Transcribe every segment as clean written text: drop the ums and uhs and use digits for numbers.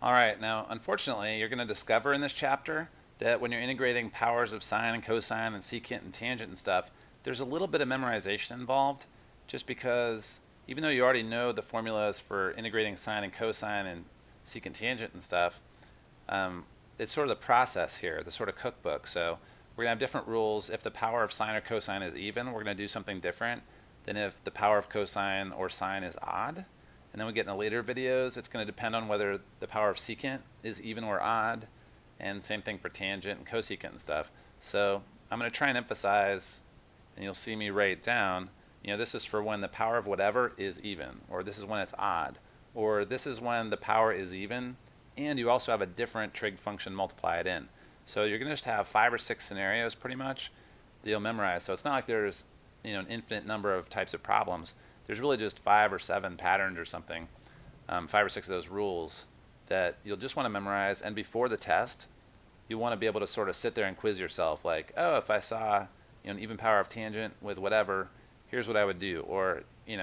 All right, now unfortunately, you're going to discover in this chapter that when you're integrating powers of sine and cosine and secant and tangent and stuff, there's a little bit of memorization involved just because even though you already know the formulas for integrating sine and cosine and secant tangent and stuff, it's sort of the process here, the sort of cookbook. So we're going to have different rules. If the power of sine or cosine is even, we're going to do something different than if the power of cosine or sine is odd. And then we get in the later videos, it's going to depend on whether the power of secant is even or odd, and same thing for tangent and cosecant and stuff. So I'm going to try and emphasize, and you'll see me write down, this is for when the power of whatever is even, or this is when it's odd, or this is when the power is even, and you also have a different trig function multiply it in. So you're going to just have 5 or 6 scenarios pretty much that you'll memorize. So it's not like there's an infinite number of types of problems. There's really just 5 or 7 patterns or something, 5 or 6 of those rules that you'll just want to memorize. And before the test, you want to be able to sort of sit there and quiz yourself, like, oh, if I saw an even power of tangent with whatever, here's what I would do. Or you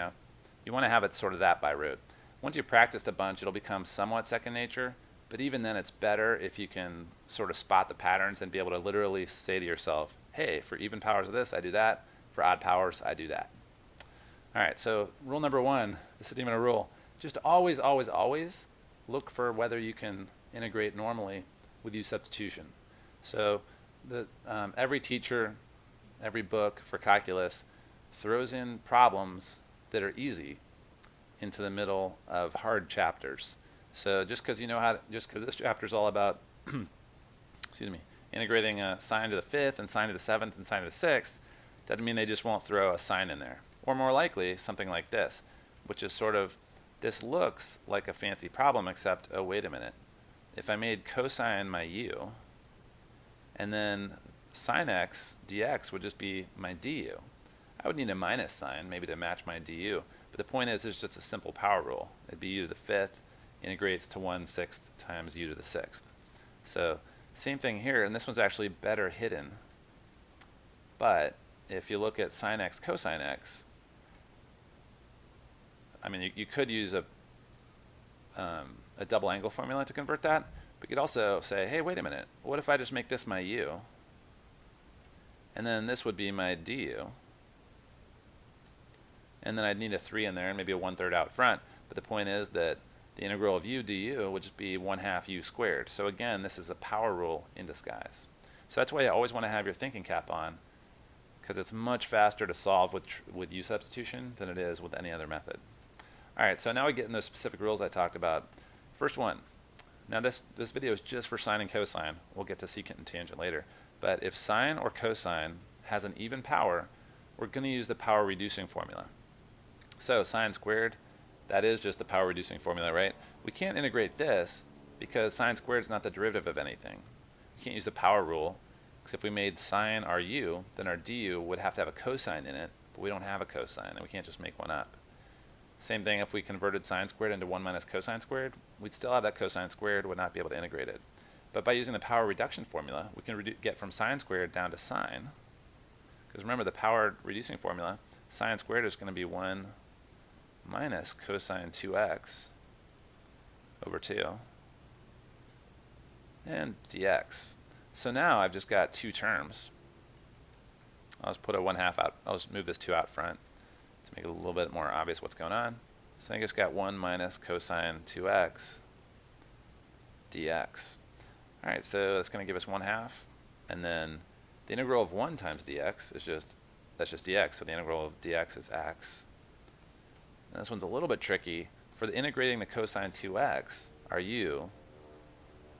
want to have it sort of that by rote. Once you've practiced a bunch, it'll become somewhat second nature. But even then, it's better if you can sort of spot the patterns and be able to literally say to yourself, hey, for even powers of this, I do that. For odd powers, I do that. All right, so rule number 1, this isn't even a rule, just always, always, always look for whether you can integrate normally with U substitution. So every teacher, every book for calculus throws in problems that are easy into the middle of hard chapters. So just because just because this chapter is all about, excuse me, integrating a sine to the 5th and sine to the 7th and sine to the 6th, doesn't mean they just won't throw a sine in there. Or more likely, something like this, which is sort of, this looks like a fancy problem, except, oh, wait a minute. If I made cosine my u, and then sine x dx would just be my du. I would need a minus sign, maybe to match my du. But the point is, it's just a simple power rule. It'd be u to the 5th, integrates to 1/6 times u to the 6th. So, same thing here, and this one's actually better hidden. But if you look at sine x cosine x, I mean, you could use a double angle formula to convert that, but you could also say, hey, wait a minute, what if I just make this my u, and then this would be my du, and then I'd need a 3 in there and maybe a 1/3 out front, but the point is that the integral of u du would just be 1/2 u squared. So again, this is a power rule in disguise. So that's why you always want to have your thinking cap on, because it's much faster to solve with u substitution than it is with any other method. All right, so now we get in those specific rules I talked about. First one. Now this video is just for sine and cosine. We'll get to secant and tangent later. But if sine or cosine has an even power, we're going to use the power reducing formula. So sine squared, that is just the power reducing formula, right? We can't integrate this because sine squared is not the derivative of anything. We can't use the power rule, because if we made sine our u, then our du would have to have a cosine in it, but we don't have a cosine, and we can't just make one up. Same thing if we converted sine squared into 1 minus cosine squared, we'd still have that cosine squared, would not be able to integrate it. But by using the power reduction formula, we can get from sine squared down to sine. Because remember, the power reducing formula, sine squared is going to be 1 minus cosine 2x over 2 and dx. So now I've just got 2 terms. I'll just put a 1/2 out. I'll just move this 2 out front to make it a little bit more obvious what's going on. So I just got 1 minus cosine 2x dx. All right, so that's going to give us 1/2, and then the integral of 1 times dx is that's just dx. So the integral of dx is x. And this one's a little bit tricky. For the integrating the cosine 2x, our u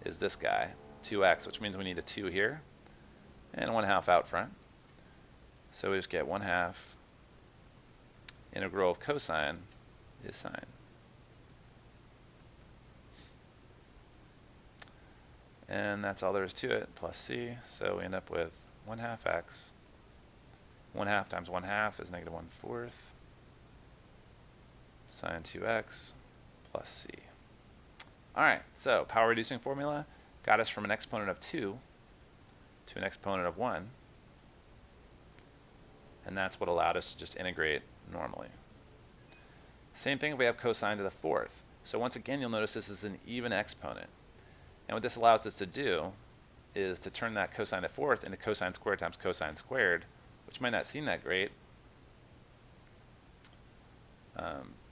is this guy, 2x, which means we need a 2 here and 1/2 out front. So we just get 1/2 integral of cosine is sine. And that's all there is to it, plus c. So we end up with 1/2 x. 1/2 times 1/2 is negative 1/4 sine 2x plus c. All right, so power reducing formula got us from an exponent of 2 to an exponent of 1. And that's what allowed us to just integrate normally. Same thing if we have cosine to the 4th. So once again, you'll notice this is an even exponent. And what this allows us to do is to turn that cosine of fourth into cosine squared times cosine squared, which might not seem that great,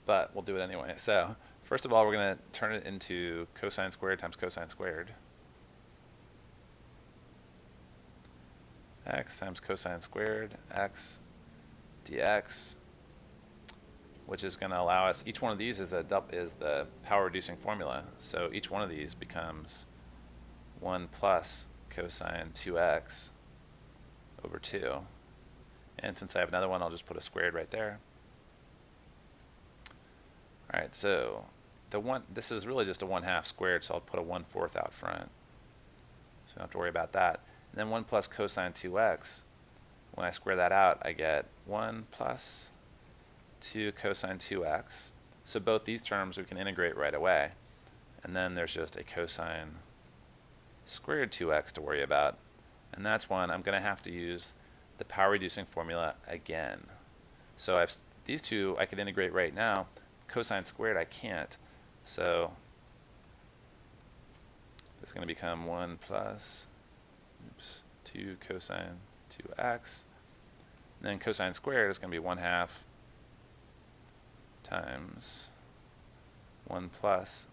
but we'll do it anyway. So first of all, we're going to turn it into cosine squared times cosine squared. X times cosine squared, x dx, which is going to allow us, each one of these is the power reducing formula. So each one of these becomes 1 plus cosine 2x over 2. And since I have another one, I'll just put a squared right there. All right, so this is really just a 1/2 squared, so I'll put a 1/4 out front. So you don't have to worry about that. And then 1 plus cosine 2x, when I square that out, I get 1 plus 2 cosine 2x. So both these terms we can integrate right away. And then there's just a cosine squared 2x to worry about. And that's when I'm going to have to use the power reducing formula again. So these two I could integrate right now. Cosine squared I can't. So this is going to become 1 plus 2 cosine 2x. And then cosine squared is going to be 1/2 times 1 plus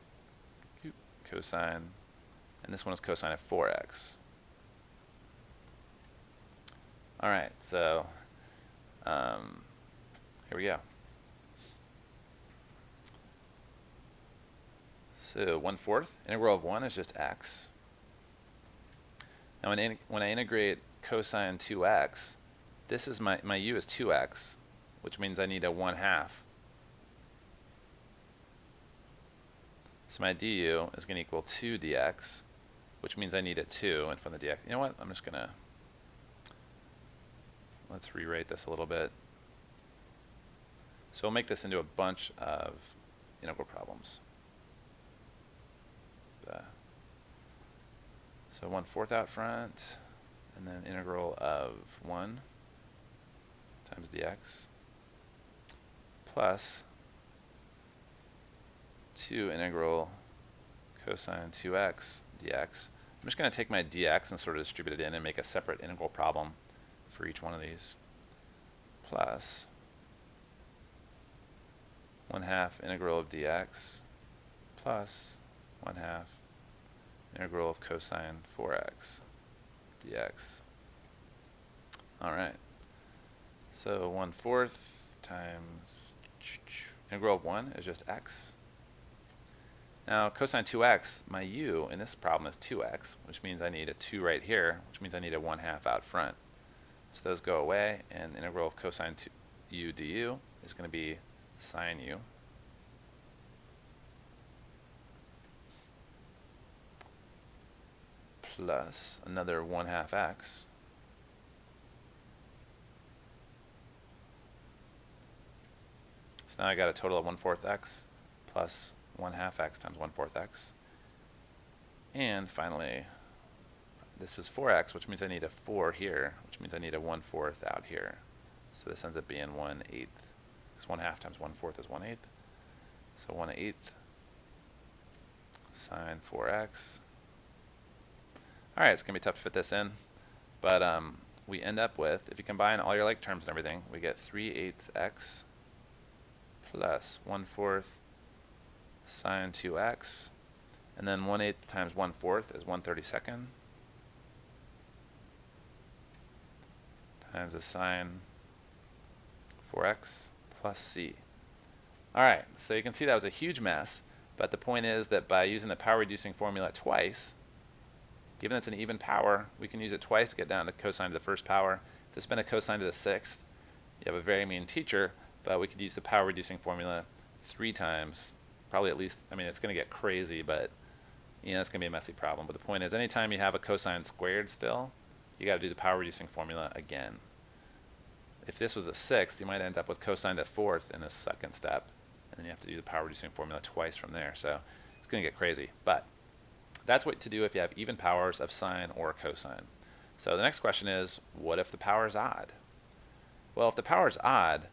cosine, and this one is cosine of 4x. All right, so here we go. So 1/4 integral of 1 is just x. Now when I integrate cosine 2x, this is my u is 2x, which means I need a 1/2. So my du is going to equal 2 dx, which means I need a 2 in front of the dx. You know what? I'm just going to, let's rewrite this a little bit. So we'll make this into a bunch of integral problems. So 1/4 out front, and then integral of 1 times dx plus 2 integral cosine 2x dx. I'm just going to take my dx and sort of distribute it in and make a separate integral problem for each one of these. Plus 1/2 integral of dx plus 1/2 integral of cosine 4x dx. All right. So 1/4 times integral of 1 is just x. Now cosine 2x, my u in this problem is 2x, which means I need a 2 right here, which means I need a 1/2 out front. So those go away, and the integral of cosine u du is going to be sine u. Plus another 1/2 x. So now I got a total of 1/4 x plus 1/2 x times 1/4 x. And finally, this is 4x, which means I need a 4 here, which means I need a 1/4 out here. So this ends up being 1/8. Because 1/2 times 1/4 is 1/8. So 1/8 sine 4x. All right, it's going to be tough to fit this in, but we end up with, if you combine all your like terms and everything, we get 3/8 x plus 1/4 sine 2x, and then 1/8 times 1/4 is 1/32 times the sine 4x plus c. All right, so you can see that was a huge mess, but the point is that by using the power reducing formula twice, given it's an even power, we can use it twice to get down to cosine to the first power. If this has been a cosine to the sixth, you have a very mean teacher, but we could use the power reducing formula 3 times, probably at least. I mean, it's going to get crazy, but you know, it's going to be a messy problem. But the point is, anytime you have a cosine squared still, you got to do the power reducing formula again. If this was a sixth, you might end up with cosine to fourth in the second step, and then you have to do the power reducing formula twice from there. So it's going to get crazy, but that's what to do if you have even powers of sine or cosine. So the next question is, what if the power is odd? Well, if the power is odd,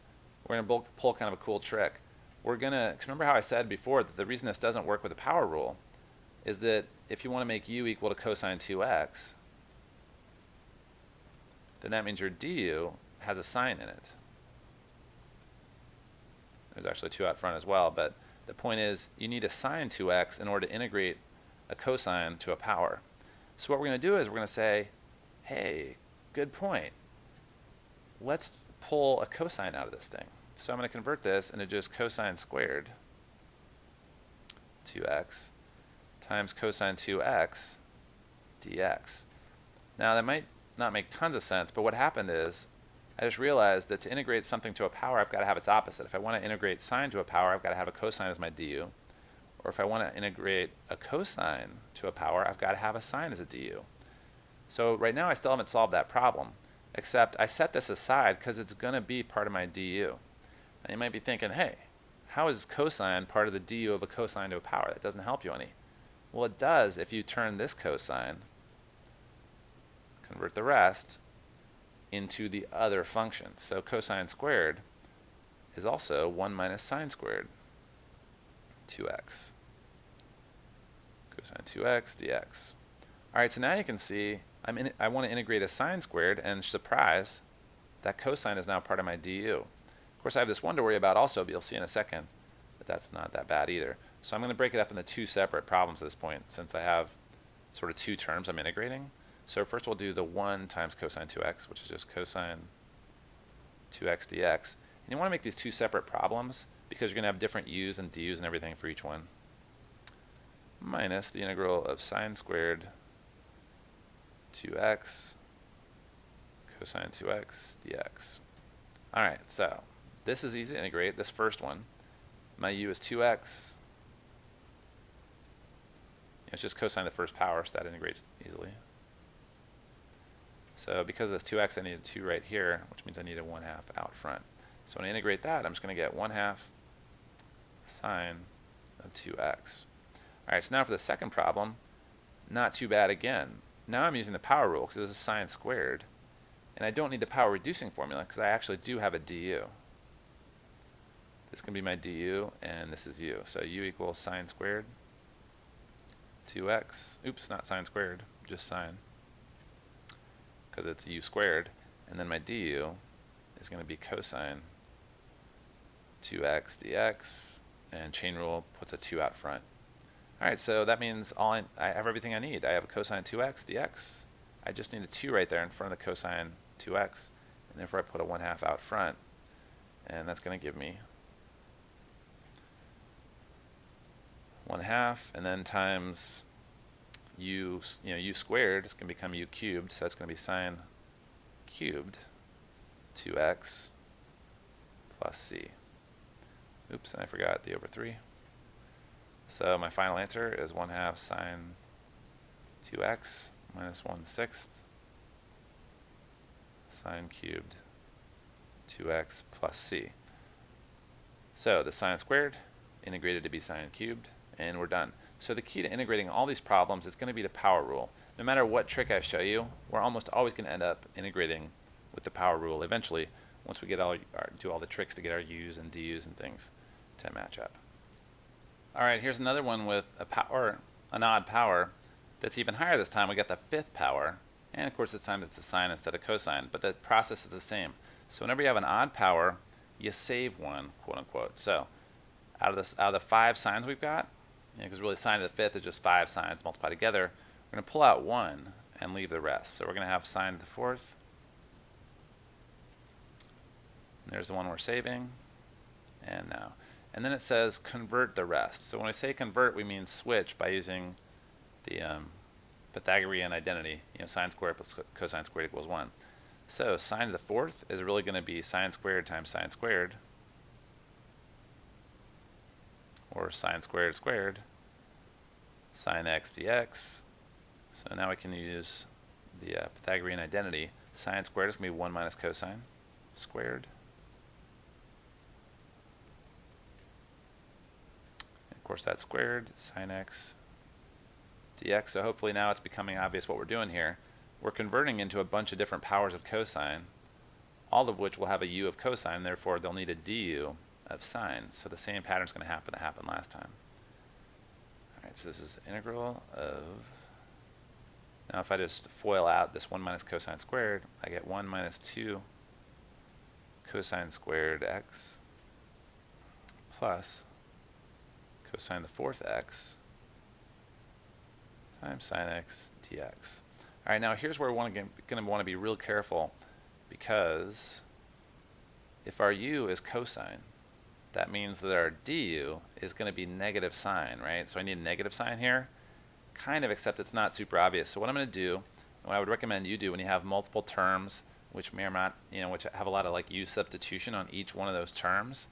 we're going to pull kind of a cool trick. we're going to, remember how I said before that the reason this doesn't work with the power rule is that if you want to make u equal to cosine 2x, then that means your du has a sine in it. There's actually 2 out front as well, but the point is you need a sine 2x in order to integrate a cosine to a power. So what we're going to do is we're going to say, hey, good point. Let's pull a cosine out of this thing. So I'm going to convert this into just cosine squared 2x times cosine 2x dx. Now that might not make tons of sense, but what happened is I just realized that to integrate something to a power, I've got to have its opposite. If I want to integrate sine to a power, I've got to have a cosine as my du. Or if I want to integrate a cosine to a power, I've got to have a sine as a du. So right now I still haven't solved that problem, except I set this aside because it's going to be part of my du. And you might be thinking, hey, how is cosine part of the du of a cosine to a power? That doesn't help you any. Well, it does if you turn this cosine, convert the rest, into the other function. So cosine squared is also 1 minus sine squared 2x. Cosine 2x dx. All right, so now you can see I want to integrate a sine squared, and surprise, that cosine is now part of my du. Of course, I have this one to worry about also, but you'll see in a second that that's not that bad either. So I'm going to break it up into 2 separate problems at this point, since I have sort of 2 terms I'm integrating. So first we'll do the 1 times cosine 2x, which is just cosine 2x dx. And you want to make these 2 separate problems because you're going to have different u's and du's and everything for each one. Minus the integral of sine squared 2x cosine 2x dx. Alright, so this is easy to integrate, this first one. My u is 2x. It's just cosine the first power, so that integrates easily. So because of this 2x, I need a 2 right here, which means I need a 1/2 out front. So when I integrate that, I'm just going to get 1/2 sine of 2x. Alright, so now for the second problem, not too bad again. Now I'm using the power rule because this is sine squared. And I don't need the power reducing formula because I actually do have a du. This can be my du, and this is u. So u equals sine squared 2x. Oops, not sine squared, just sine, because it's u squared. And then my du is going to be cosine 2x dx, and chain rule puts a 2 out front. Alright, so that means I have everything I need. I have a cosine 2x dx. I just need a 2 right there in front of the cosine 2x, and therefore I put a 1/2 out front, and that's going to give me 1/2, and then times u squared is going to become u cubed, so that's going to be sine cubed 2x plus c. Oops, and I forgot the over 3. So my final answer is 1/2 sine 2x minus 1/6 sine cubed 2x plus c. So the sine squared integrated to be sine cubed, and we're done. So the key to integrating all these problems is going to be the power rule. No matter what trick I show you, we're almost always going to end up integrating with the power rule eventually, once we get do all the tricks to get our u's and du's and things to match up. Alright, here's another one with an odd power that's even higher this time. We got the 5th power, and of course this time it's the sine instead of cosine, but the process is the same. So whenever you have an odd power, you save one, quote unquote. So out of the 5 sines we've got, because really sine to the 5th is just 5 sines multiplied together, we're going to pull out 1 and leave the rest. So we're going to have sine to the 4th. And there's the one we're saving. And now. And then it says convert the rest. So when we say convert, we mean switch by using the Pythagorean identity. Sine squared plus cosine squared equals 1. So sine to the 4th is really going to be sine squared times sine squared, or sine squared squared sine x dx. So now we can use the Pythagorean identity. Sine squared is going to be 1 minus cosine squared. And of course that's squared, sine x dx. So hopefully now it's becoming obvious what we're doing here. We're converting into a bunch of different powers of cosine, all of which will have a u of cosine, therefore they'll need a du of sine. So the same pattern is going to happen that happened last time. All right, so this is integral of, now if I just FOIL out this 1 minus cosine squared, I get 1 minus 2 cosine squared x plus cosine the fourth x times sine x dx. All right, now here's where we're going to want to be real careful, because if our u is cosine, that means that our du is going to be negative sine, right? So I need a negative sign here, kind of, except it's not super obvious. So what I'm going to do, what I would recommend you do when you have multiple terms, which may or not, which have a lot of like u substitution on each one of those terms,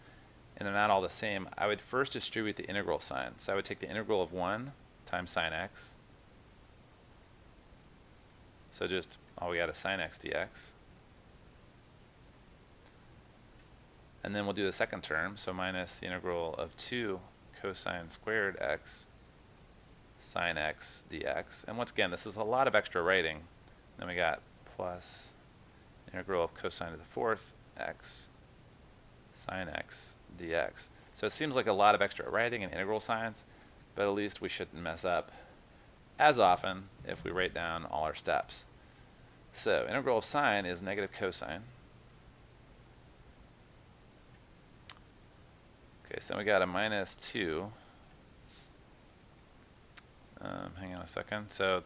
and they're not all the same, I would first distribute the integral sign. So I would take the integral of 1 times sine x. So just, all we got is sine x dx. And then we'll do the second term, so minus the integral of 2 cosine squared x sine x dx. And once again, this is a lot of extra writing. Then we got plus integral of cosine to the fourth x sine x dx. So it seems like a lot of extra writing in integral signs, but at least we shouldn't mess up as often if we write down all our steps. So integral of sine is negative cosine. Okay, so then we got a minus 2. Hang on a second. So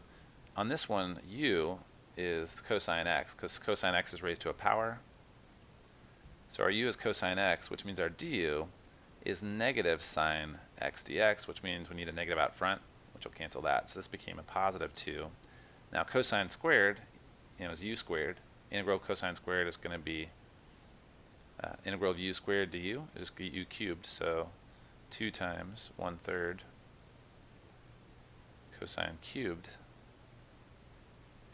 on this one, u is cosine x, because cosine x is raised to a power. So our u is cosine x, which means our du is negative sine x dx, which means we need a negative out front, which will cancel that. So this became a positive 2. Now cosine squared, is u squared. Integral of cosine squared is going to be integral of u squared du is u cubed, so 2 times 1/3 cosine cubed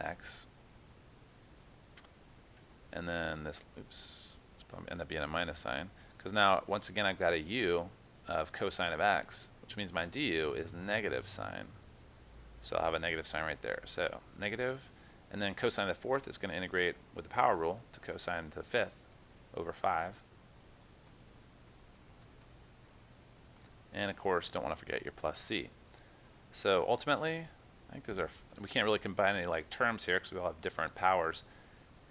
x, and then this, oops, it's probably end up being a minus sign, because now once again I've got a u of cosine of x, which means my du is negative sine, so I'll have a negative sign right there. So negative, and then cosine of the fourth is going to integrate with the power rule to cosine to the fifth over 5. And of course, don't want to forget your plus c. So ultimately, I think we can't really combine any like terms here because we all have different powers.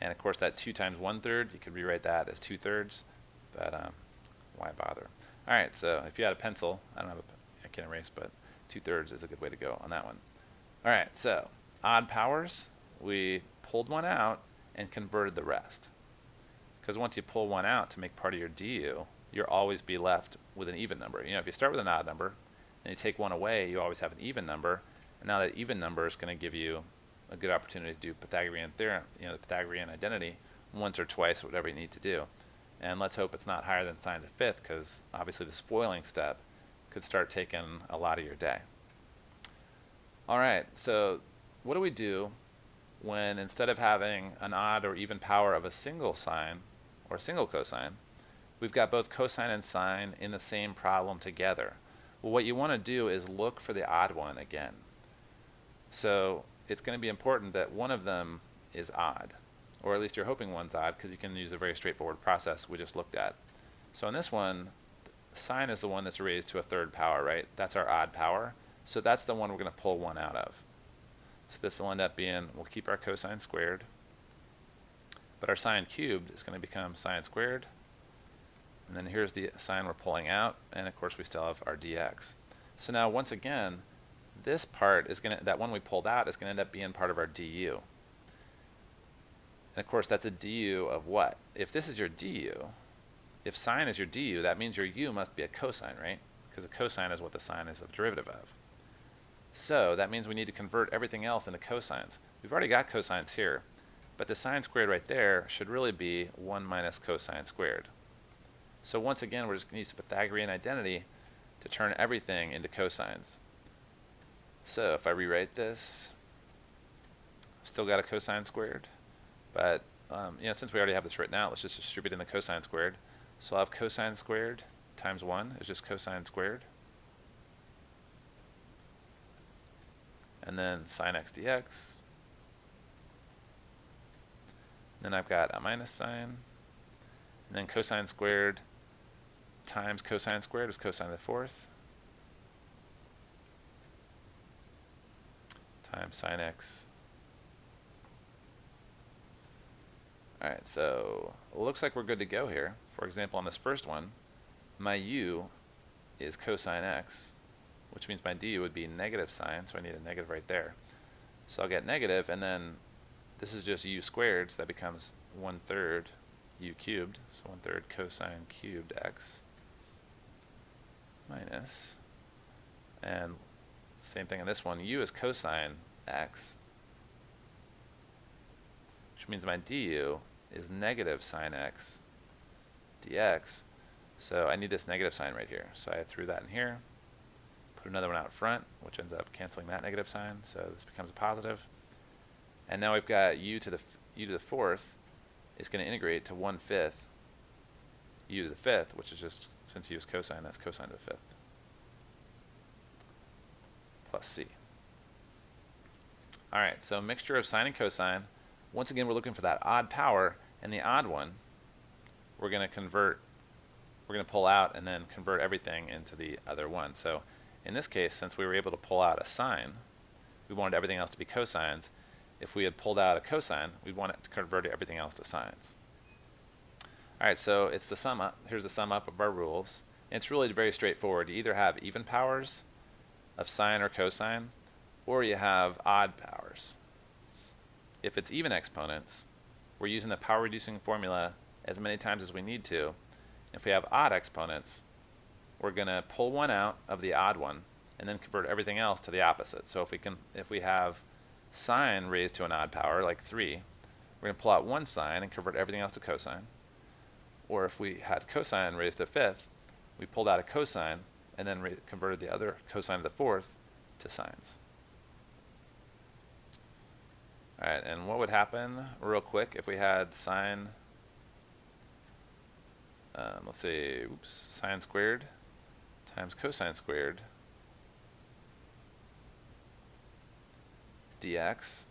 And of course, that 2 times 1/3, you could rewrite that as 2/3, but why bother? All right, so if you had a pencil, I can't erase, but 2/3 is a good way to go on that one. All right, so odd powers, we pulled one out and converted the rest. Because once you pull one out to make part of your du, you'll always be left with an even number. If you start with an odd number and you take one away, you always have an even number. And now that even number is going to give you a good opportunity to do Pythagorean theorem, the Pythagorean identity, once or twice, whatever you need to do. And let's hope it's not higher than sine to the fifth, because obviously this FOILing step could start taking a lot of your day. All right, so what do we do when instead of having an odd or even power of a single sine or a single cosine, we've got both cosine and sine in the same problem together? Well, what you want to do is look for the odd one again. So it's going to be important that one of them is odd, or at least you're hoping one's odd, because you can use a very straightforward process we just looked at. So in this one, sine is the one that's raised to a third power, right? That's our odd power. So that's the one we're going to pull one out of. So this will end up being, we'll keep our cosine squared, but our sine cubed is going to become sine squared. And then here's the sign we're pulling out, and of course we still have our dx. So now once again, this part is that one we pulled out is going to end up being part of our du. And of course that's a du of what? If this is your du, if sine is your du, that means your u must be a cosine, right? Because a cosine is what the sine is a derivative of. So that means we need to convert everything else into cosines. We've already got cosines here, but the sine squared right there should really be 1 minus cosine squared. So once again, we're just going to use the Pythagorean identity to turn everything into cosines. So if I rewrite this, I've still got a cosine squared, but since we already have this written out, let's just distribute in the cosine squared. So I'll have cosine squared times 1 is just cosine squared. And then sine x dx. Then I've got a minus sign. And then cosine squared times cosine squared is cosine to the fourth times sine x. Alright, so it looks like we're good to go here. For example, on this first one, my u is cosine x, which means my du would be negative sine, so I need a negative right there. So I'll get negative, and then this is just u squared, so that becomes 1/3 u cubed, so 1/3 cosine cubed x minus, and same thing in this one, u is cosine x, which means my du is negative sine x dx, so I need this negative sign right here. So I threw that in here, put another one out front, which ends up canceling that negative sign, so this becomes a positive. And now we've got u to the fourth is going to integrate to 1/5 u to the fifth, which is just, since u is cosine, that's cosine to the fifth, plus c. Alright, so mixture of sine and cosine. Once again, we're looking for that odd power, and the odd one, we're going to pull out and then convert everything into the other one. So in this case, since we were able to pull out a sine, we wanted everything else to be cosines. If we had pulled out a cosine, we'd want it to convert everything else to sines. Alright, so it's the sum up. Here's the sum up of our rules. And it's really very straightforward. You either have even powers of sine or cosine, or you have odd powers. If it's even exponents, we're using the power reducing formula as many times as we need to. If we have odd exponents, we're going to pull one out of the odd one and then convert everything else to the opposite. So if we have sine raised to an odd power, like 3, we're going to pull out one sine and convert everything else to cosine. Or if we had cosine raised to fifth, we pulled out a cosine and then converted the other cosine to the fourth to sines. Alright, and what would happen real quick if we had sine, let's see, sine squared times cosine squared dx.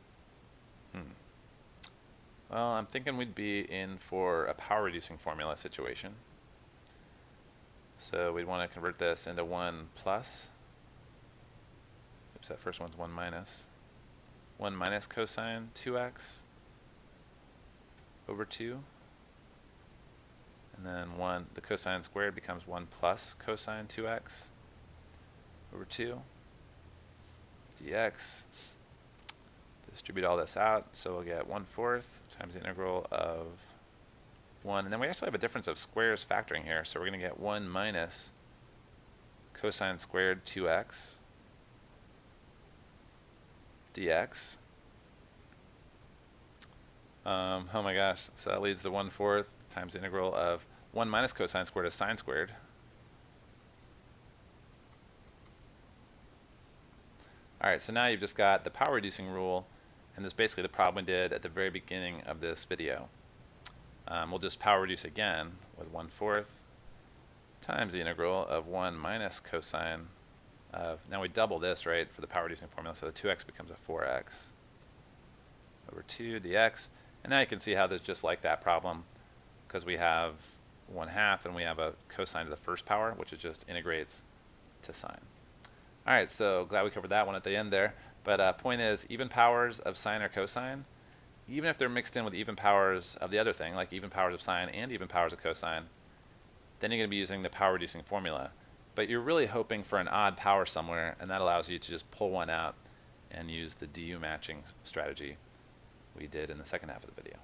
Well, I'm thinking we'd be in for a power reducing formula situation. So we'd want to convert this into 1 plus, oops, that first one's 1 minus. 1 minus cosine 2x over 2. And then the cosine squared becomes 1 plus cosine 2x over 2 dx. Distribute all this out, so we'll get 1/4 times the integral of 1. And then we actually have a difference of squares factoring here, so we're going to get 1 minus cosine squared 2x dx. Oh my gosh, so that leads to 1/4 times the integral of 1 minus cosine squared is sine squared. Alright, so now you've just got the power reducing rule, and this is basically the problem we did at the very beginning of this video. We'll just power reduce again with 1/4 times the integral of 1 minus cosine of, now we double this, right, for the power reducing formula, so the 2x becomes a 4x over 2 dx. And now you can see how this is just like that problem, because we have 1/2 and we have a cosine to the first power, which it just integrates to sine. Alright, so glad we covered that one at the end there. But point is, even powers of sine or cosine, even if they're mixed in with even powers of the other thing, like even powers of sine and even powers of cosine, then you're going to be using the power reducing formula. But you're really hoping for an odd power somewhere, and that allows you to just pull one out and use the du matching strategy we did in the second half of the video.